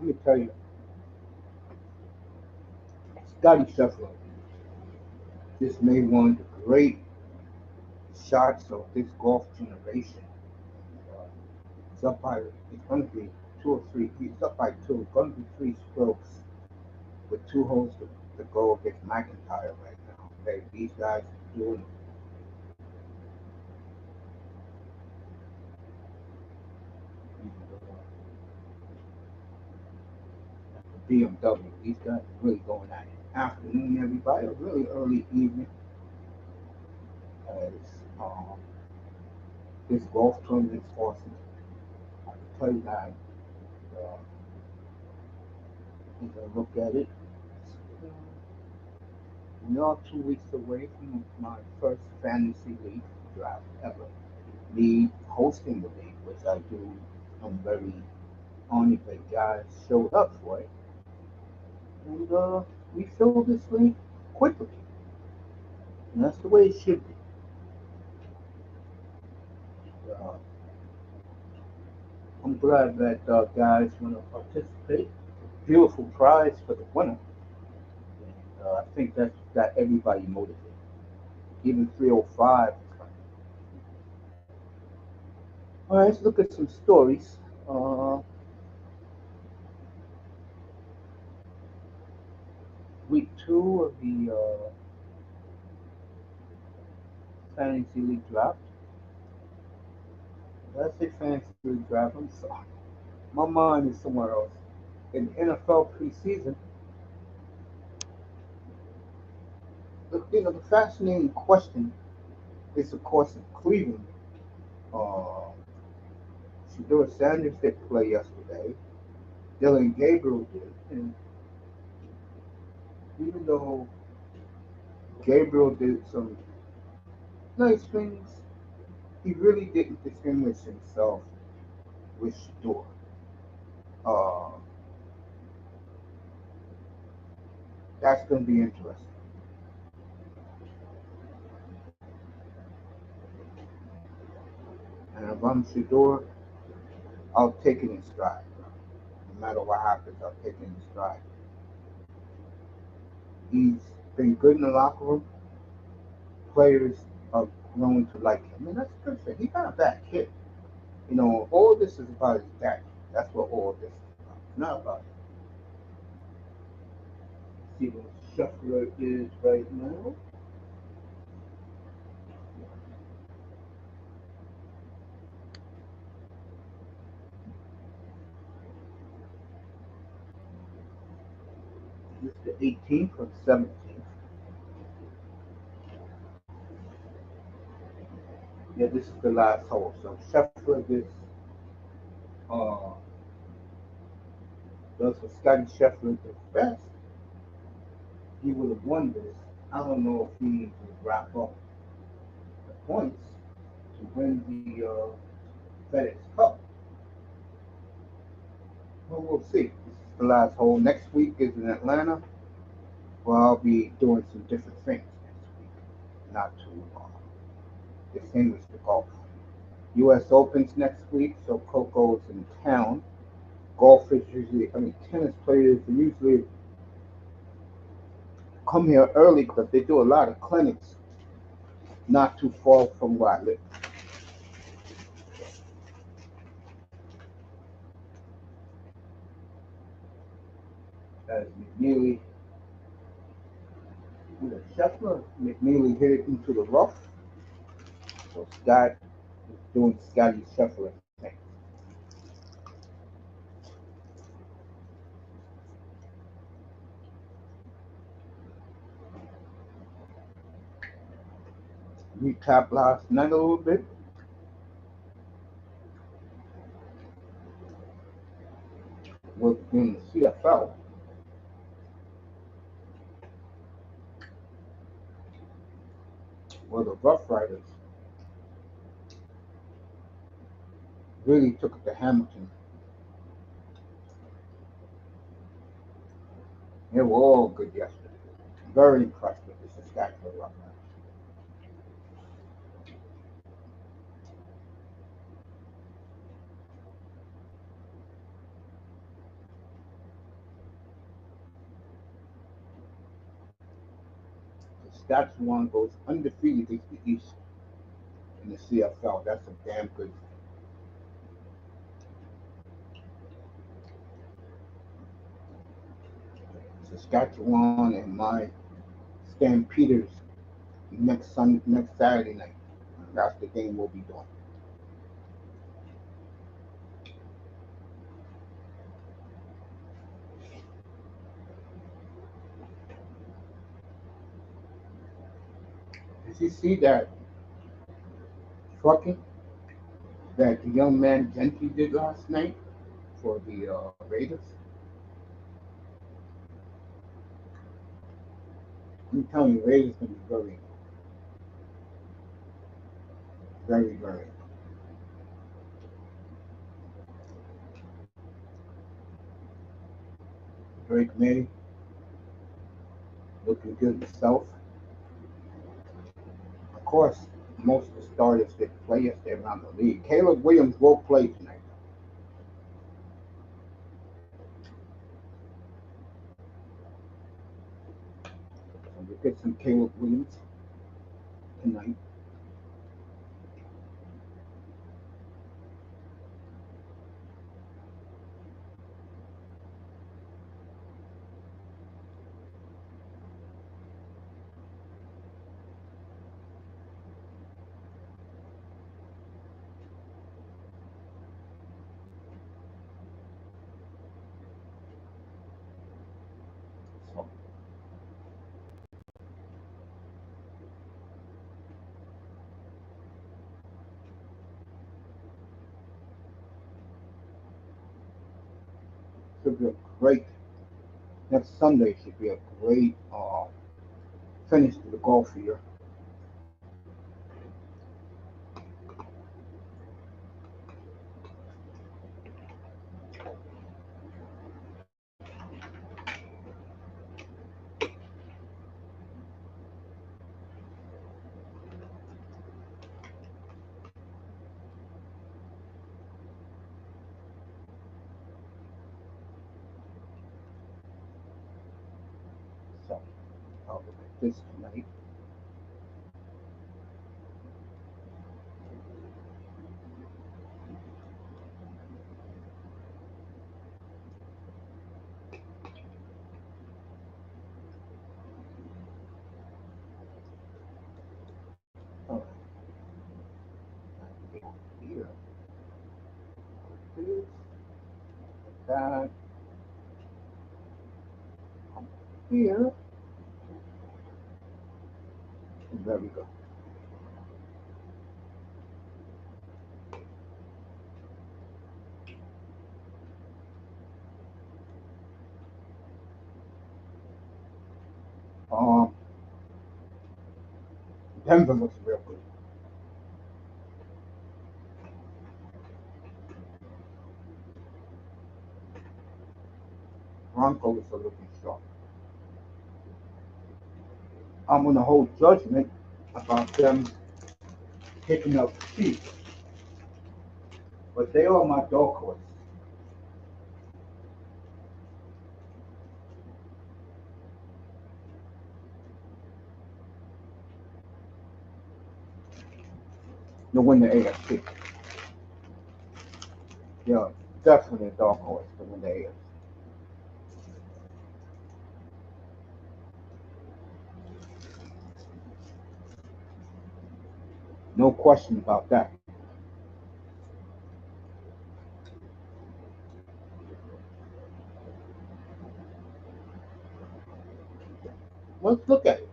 Let me tell you, Scotty Scheffler just made one of the great shots of this golf generation. Uh, it's up by, it's going to be two or three. It's up by two. It's going to be three strokes with two holes to go against McIntyre right now. Okay, these guys are doing BMW. These guys are really going at it. Afternoon, everybody, or really early evening. As this golf tournament is awesome. I can tell you that. Uh, As I look at it, we are 2 weeks away from my first fantasy league draft ever. Me hosting the league, which I do. I'm very honored that guys showed up for it. And we filled this league quickly. And that's the way it should be. Uh, I'm glad that guys want to participate. Beautiful prize for the winner. And I think that's got everybody motivated. Even 305. All right, let's look at some stories. Week two of the fantasy league draft. Did I say fantasy league draft? I'm sorry. My mind is somewhere else. In NFL preseason, the fascinating question is, of course, in Cleveland. Uh, Shador Sanders did play yesterday. Dylan Gabriel did. And even though Gabriel did some nice things, he really didn't distinguish himself with Shador. Uh, that's going to be interesting. And if I'm Shador, I'll take it in stride. No matter what happens, I'll take it in stride. He's been good in the locker room. Players are growing to like him. And that's a good thing. He got a bad kid. All this is about his dad. That's what all this is about. It's not about him. See what Shuffler is right now. This is the 18th or 17th. Yeah, this is the last hole. So Shuffler uh, does what Scotty Scheffler did best. He would have won this. I don't know if he would wrap up the points to win the FedEx Cup. Well, we'll see. This is the last hole. Next week is in Atlanta. Well, I'll be doing some different things next week, not to distinguish the golf. U.S. Opens next week, so Coco's in town. Golfers usually, tennis players usually come here early because they do a lot of clinics not too far from where I live. As McNeely, Scheffler, McNeely hit it into the rough. So Scott is doing Scotty Scheffler thing. Recap last night a little bit. In the CFL, where the Rough Riders really took it to Hamilton. They were all good yesterday. Very impressed with this Saskatchewan Rough Riders. Saskatchewan goes undefeated against the East in the CFL. That's a damn good thing. Saskatchewan and my Stampeders next Saturday night. That's the game we'll be doing. Did you see that trucking that the young man Genty did last night for the Raiders? I'm telling you, Raiders can be very, very. Drake May looking good himself. Of course, most of the starters didn't play yesterday around the league. Caleb Williams will play tonight. So we'll get some Caleb Williams tonight. So should be a great next Sunday should be a great finish to the golf year. So I'll look at this tonight. All right, here, this, that, here. There we go. Um, Denver looks real good. Broncos are looking sharp. I'm gonna hold judgment about them picking up the Chiefs, but they are my dog horse. To win the AFC. Yeah, definitely a dog horse to win the AFC. No question about that. Let's look at it.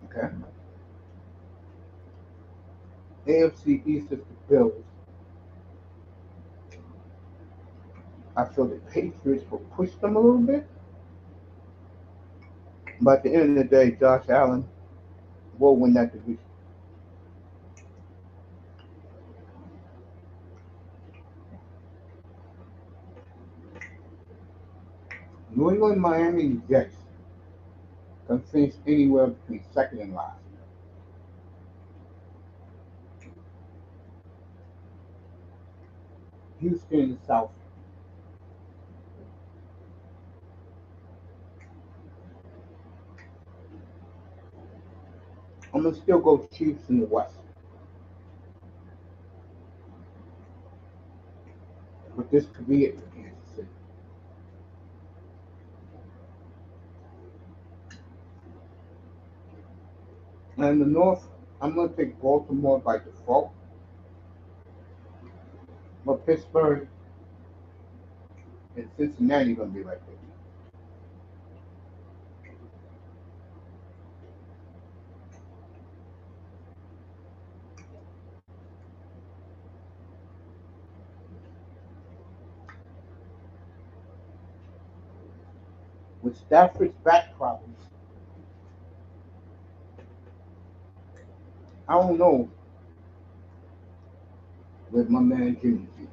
Okay. AFC East is the Bills. I feel the Patriots will push them a little bit, but at the end of the day, Josh Allen will win that division. New England, Miami, and Jets can finish anywhere between second and last. Houston in the South. I'm gonna still go Chiefs in the West, but this could be it for Kansas City. And the North, I'm gonna take Baltimore by default, but Pittsburgh and Cincinnati gonna be right there. With Stafford's back problems, I don't know with my man Jimmy G.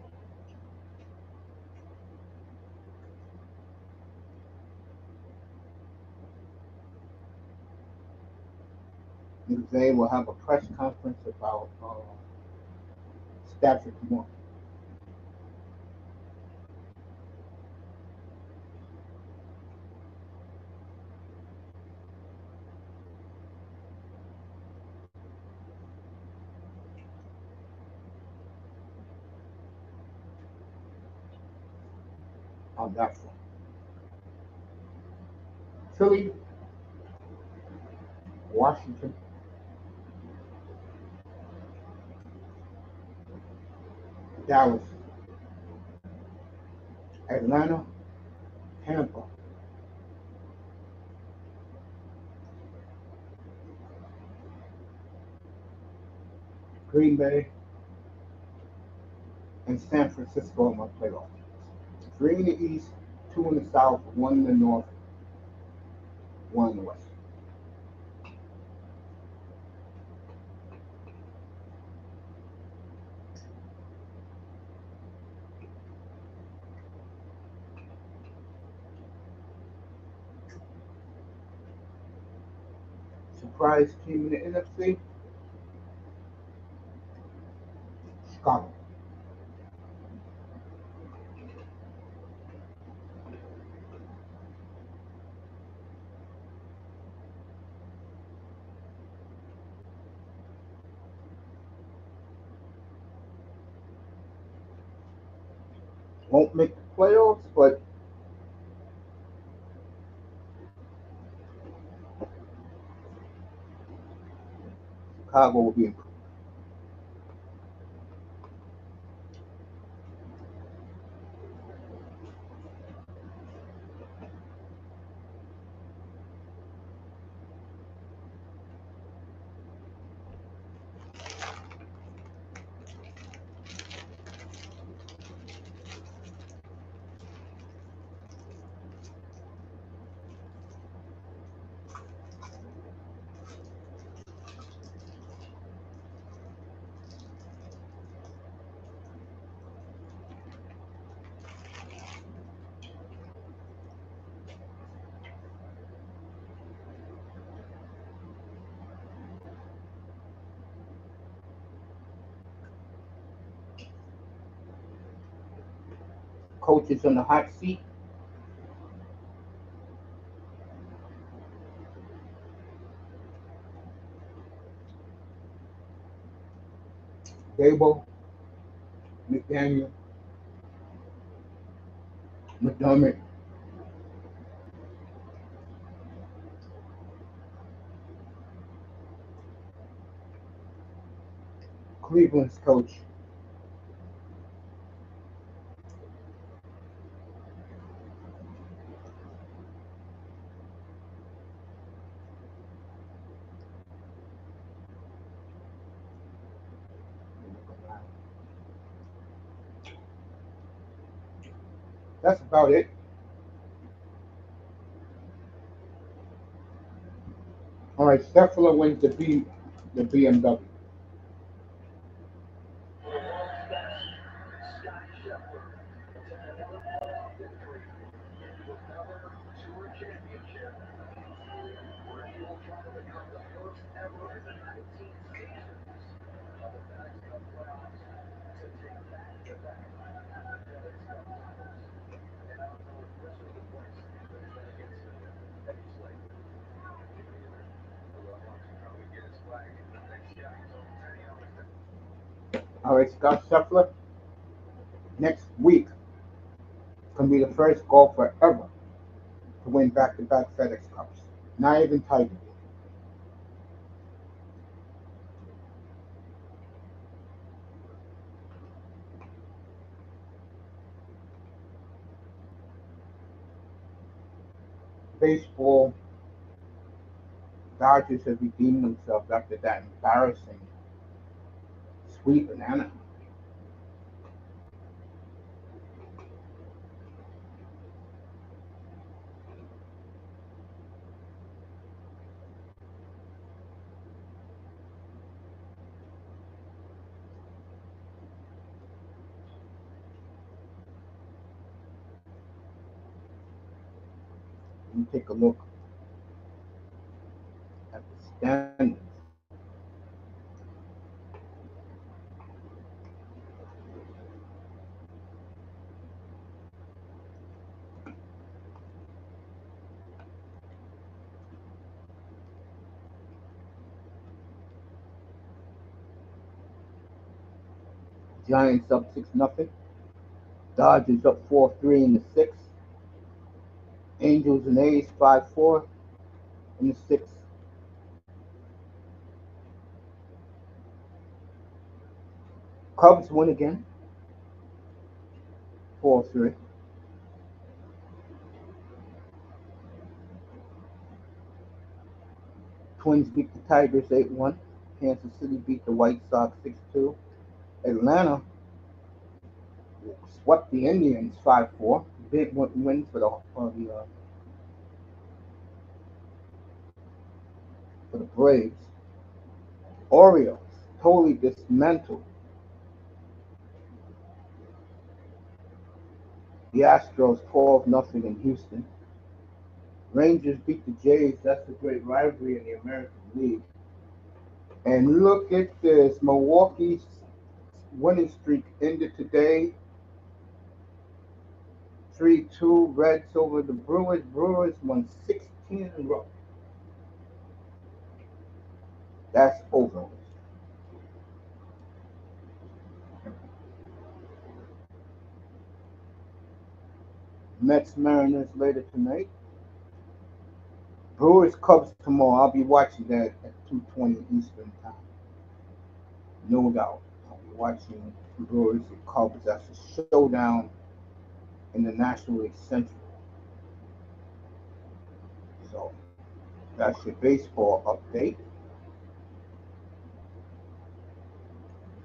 They will have a press conference about Stafford tomorrow. On that front. Philly, Washington, Dallas, Atlanta, Tampa, Green Bay, and San Francisco in my playoff. Three in the East, two in the South, one in the North, one in the West. Surprise team in the NFC, Chicago. Won't make the playoffs, but Chicago will be improved. Coaches on the hot seat, Dable, McDaniel, McDermott, Cleveland's coach. That's about it. All right, Scheffler wins the BMW. All right, Scott Scheffler, next week can be the first golfer ever to win back-to-back FedEx Cups. Not even Tiger did. Baseball, Dodgers have redeemed themselves after that embarrassing sweep in Anaheim. Let me take a look at the standings. Giants up 6-0. Dodgers up 4-3 in the sixth. Angels and A's 5-4 in the sixth. Cubs win again, 4-3. Twins beat the Tigers 8-1. Kansas City beat the White Sox 6-2. Atlanta swept the Indians 5-4. Big win for the Braves. Orioles totally dismantled the Astros 12-0 in Houston. Rangers beat the Jays. That's a great rivalry in the American League. And look at this. Milwaukee's winning streak ended today. 3-2 Reds over the Brewers. Brewers won 16 in a row. That's over. Mets Mariners later tonight. Brewers Cubs tomorrow. I'll be watching that at 2:20 Eastern time. No doubt. I'll be watching Brewers and Cubs. That's a showdown in the National League Central. So that's your baseball update.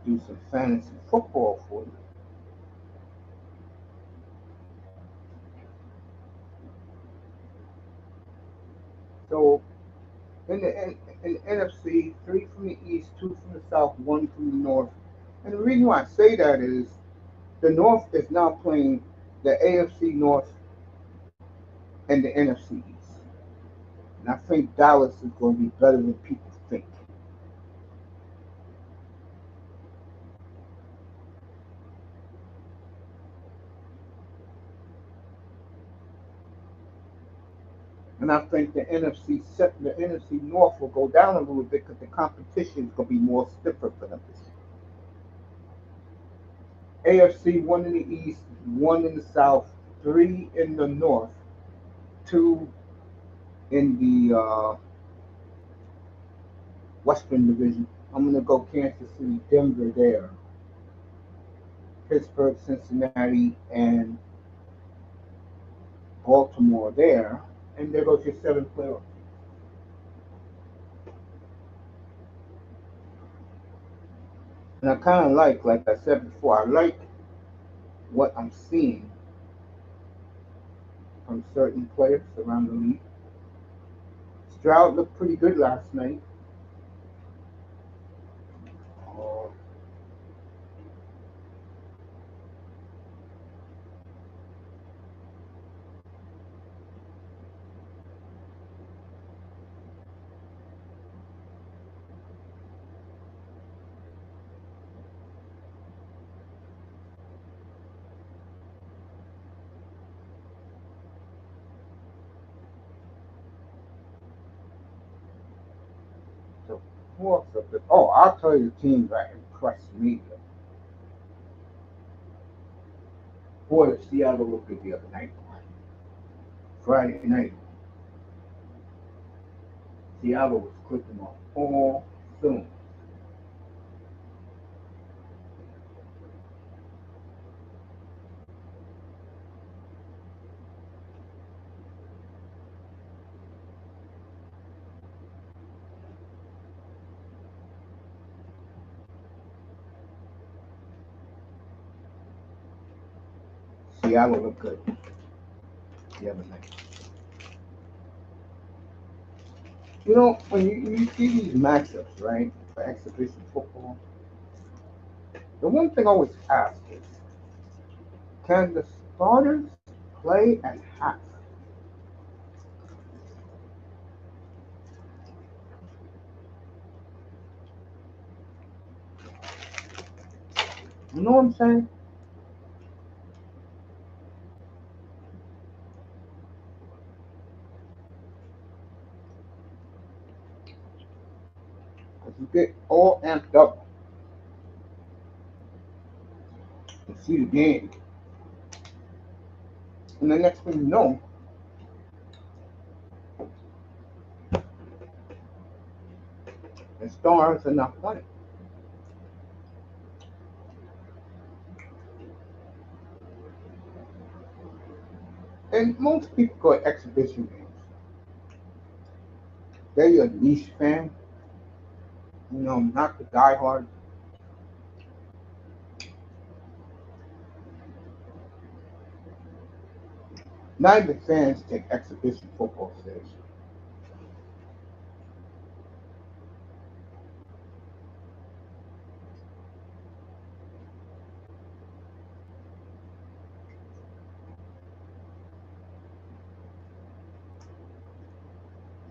Do some fantasy football for you. So in the NFC, three from the East, two from the South, one from the North. And the reason why I say that is the North is now playing the AFC North and the NFC East. And I think Dallas is going to be better than people think. And I think the NFC North will go down a little bit because the competition is going to be more stiffer for them this year. AFC one in the East, one in the South, three in the North, two in the Western Division. I'm going to go Kansas City, Denver there, Pittsburgh, Cincinnati, and Baltimore there. And there goes your seventh playoff. And I kind of like I said before, I like what I'm seeing from certain players around the league. Stroud looked pretty good last night. Uh, so who else up there? Oh, I'll tell you the team that impressed me. Boy, Seattle looked good the other night. Friday night, Seattle was clicking on all cylinders. Seattle looked good the other night. You know, when you see these matchups, right, for exhibition football, the one thing I always ask is, can the starters play at half? You know what I'm saying? Because you get all amped up and see the game, and the next thing you know, the stars are not playing. And most people go to exhibition games. They're a niche fan, you know, not the diehard. Not even fans take exhibition football seriously.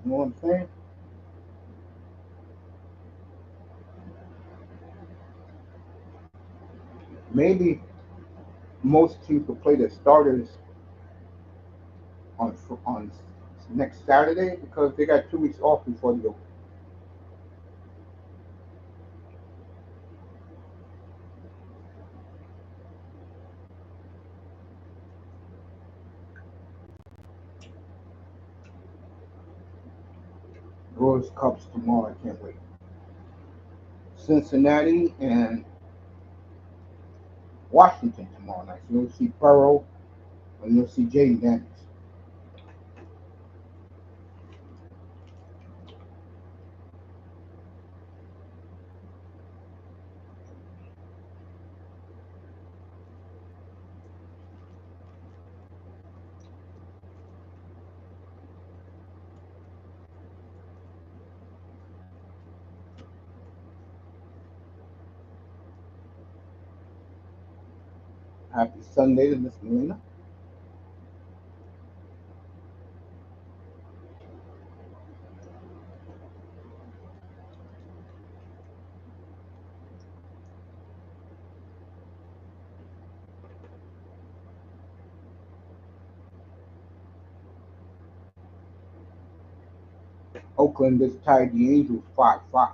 You know what I'm saying? Maybe most teams will play their starters on next Saturday because they got 2 weeks off before they go. Brewers Cups tomorrow. I can't wait. Cincinnati and Washington tomorrow night. So you'll see Burrow and you'll see Jaden Daniels. Happy Sunday to Miss Melina. Oakland just tied the Angels 5-5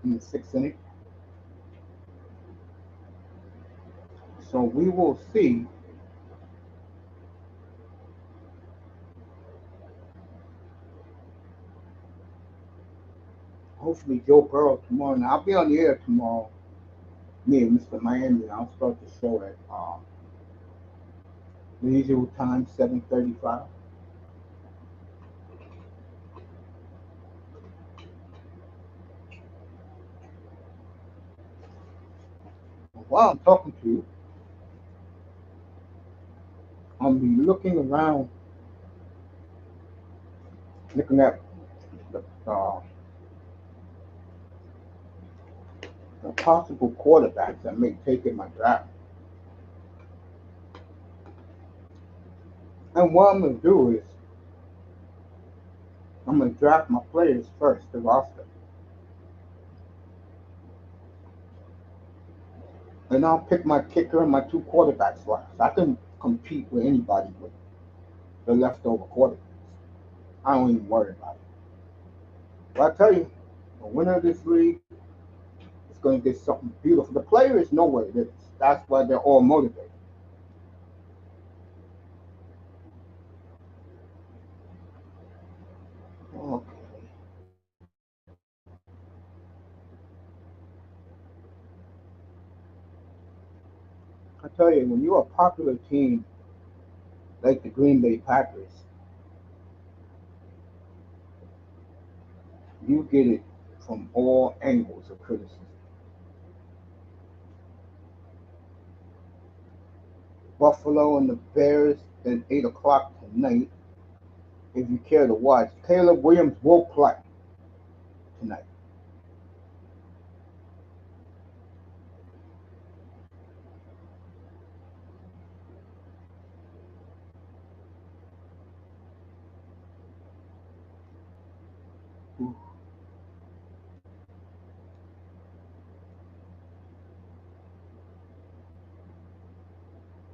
in the sixth inning. So we will see. Hopefully Joe Burrow tomorrow. Now I'll be on the air tomorrow. Me and Mr. Miami. I'll start the show at the usual time, 7:35. While I'm talking to you, I'll be looking around, looking at the possible quarterbacks I may take in my draft. And what I'm going to do is I'm going to draft my players first, the roster. And I'll pick my kicker and my two quarterbacks last. I can compete with anybody with the leftover quarterbacks. I don't even worry about it. Well, I tell you, the winner of this league is going to get something beautiful. The players know what it is. That's why they're all motivated. Okay. I tell you, when you're a popular team like the Green Bay Packers, you get it from all angles of criticism. Buffalo and the Bears at 8 o'clock tonight. If you care to watch, Caleb Williams will play tonight.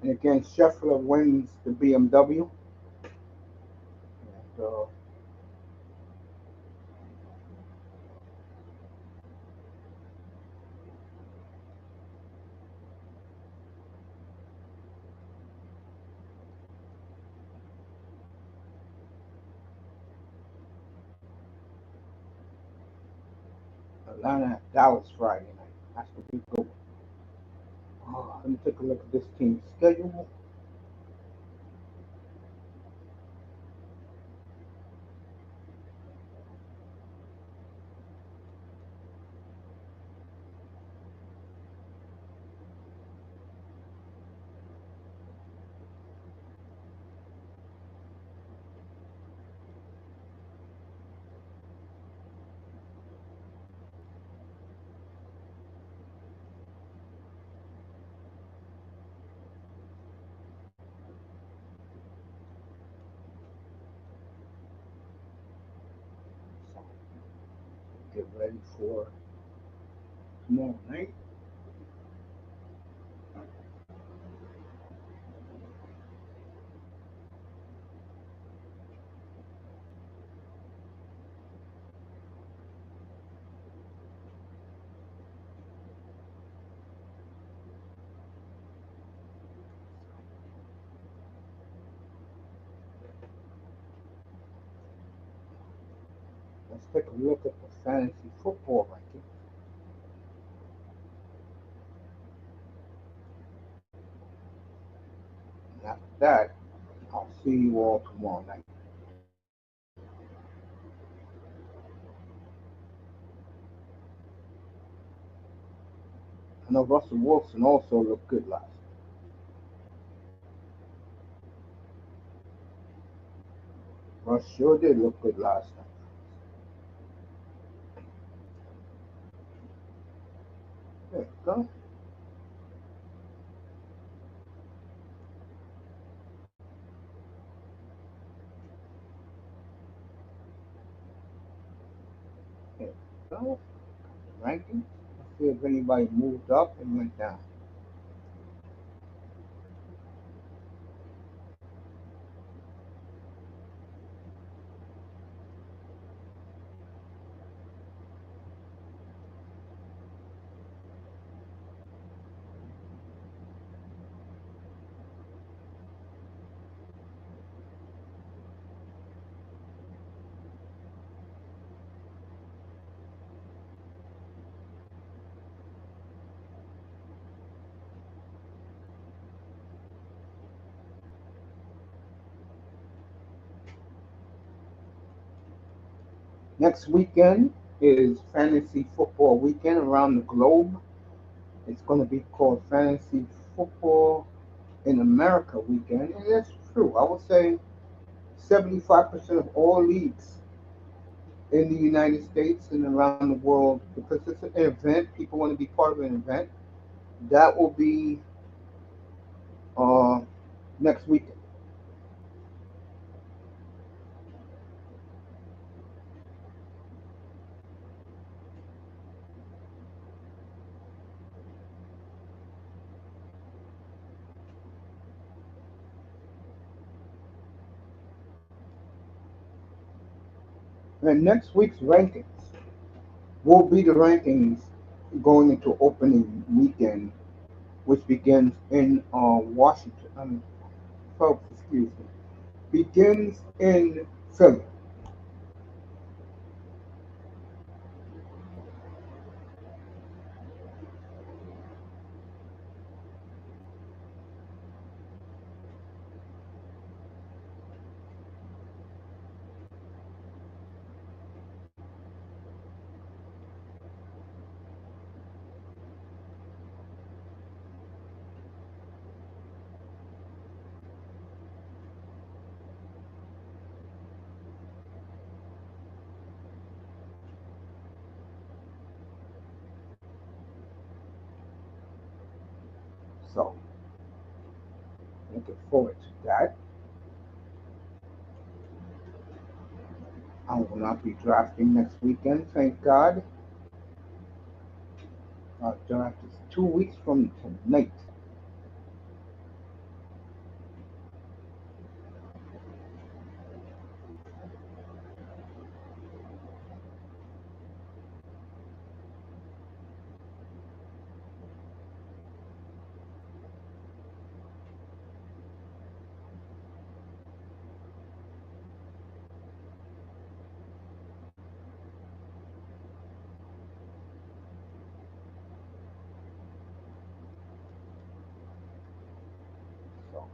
And again, Scheffler wins the BMW. And, Atlanta, Dallas Friday night. That's the big go. Let me take a look at this team's schedule. So get ready for tomorrow night. Let's take a look at the fantasy football rankings. And after that, I'll see you all tomorrow night. I know Russell Wilson also looked good last night. Russ sure did look good last night. There you go. There you go. The rankings. Let's see if anybody moved up and went down. Next weekend is fantasy football weekend around the globe. It's going to be called Fantasy Football in America weekend, and that's true. I would say 75% of all leagues in the United States and around the world, because it's an event, people want to be part of an event. That will be uh, next weekend. And next week's rankings. will be the rankings going into opening weekend, which begins in Washington. Folks, excuse me, begins in Philly. So, looking forward to that. I will not be drafting next weekend, thank God. Draft is 2 weeks from tonight. So,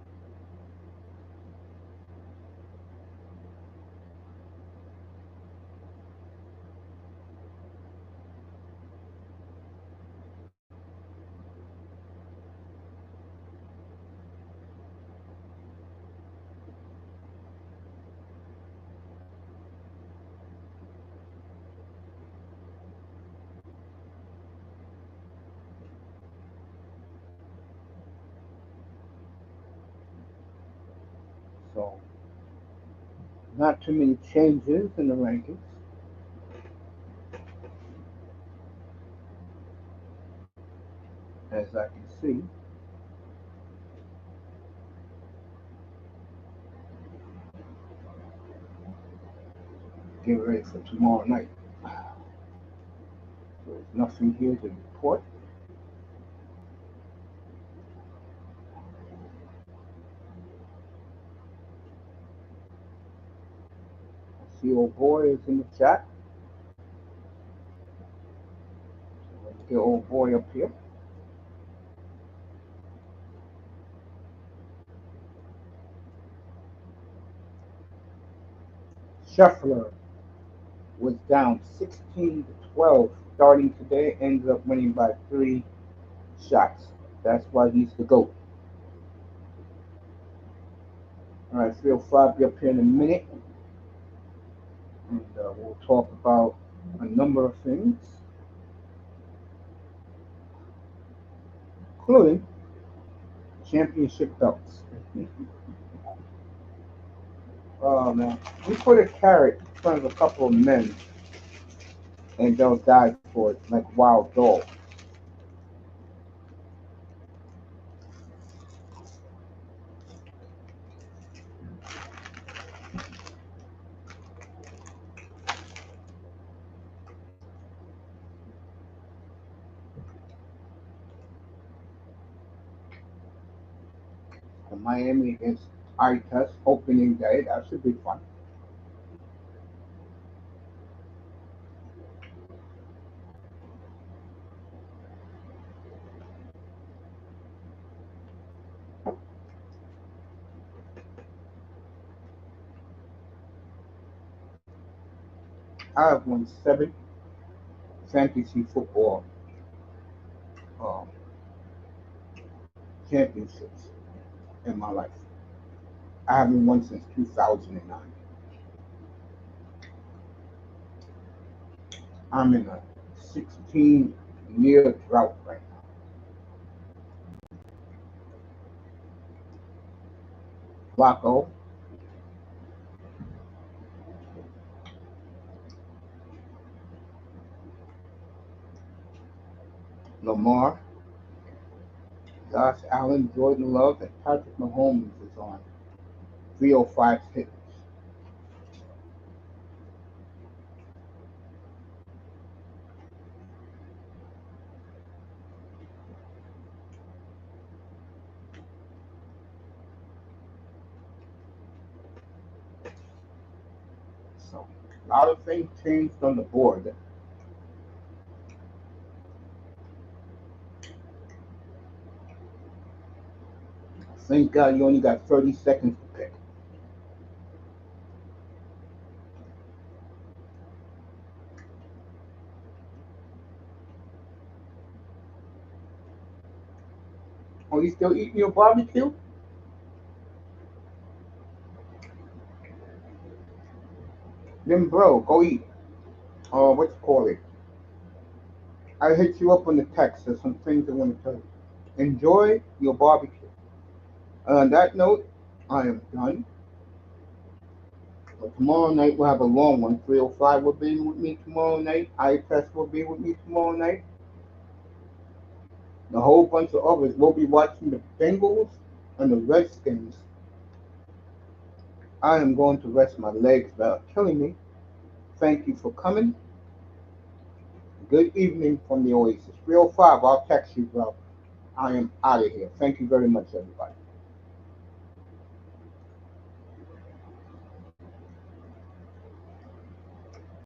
so not too many changes in the rankings, as I can see. Get ready for tomorrow night. So there's nothing here to report. I see old boy is in the chat. So let's get old boy up here. Scheffler was down 16-12 starting today, ends up winning by 3 shots. That's why he's the GOAT. All right, Phil Five be up here in a minute, and we'll talk about a number of things, including championship belts. Oh man, we put a carrot in front of a couple of men, and they'll die for it like wild dogs. Miami against I-Test opening day. That should be fun. I have won 7 fantasy football um, championships in my life. I haven't won since 2009. I'm in a 16-year drought right now. Flacco, Lamar, Josh Allen, Jordan Love, and Patrick Mahomes is on 305 hits. So a lot of things changed on the board. Thank God you only got 30 seconds to pick. Oh, you still eating your barbecue? Then, bro, go eat. What you call it? I hit you up on the text. There's some things I want to tell you. Enjoy your barbecue. On that note, I am done. But tomorrow night we'll have a long one. 305 will be with me tomorrow night. IFS will be with me tomorrow night. And a whole bunch of others. We'll be watching the Bengals and the Redskins. I am going to rest my legs that are killing me. Thank you for coming. Good evening from the Oasis. 305, I'll text you, bro. I am out of here. Thank you very much, everybody.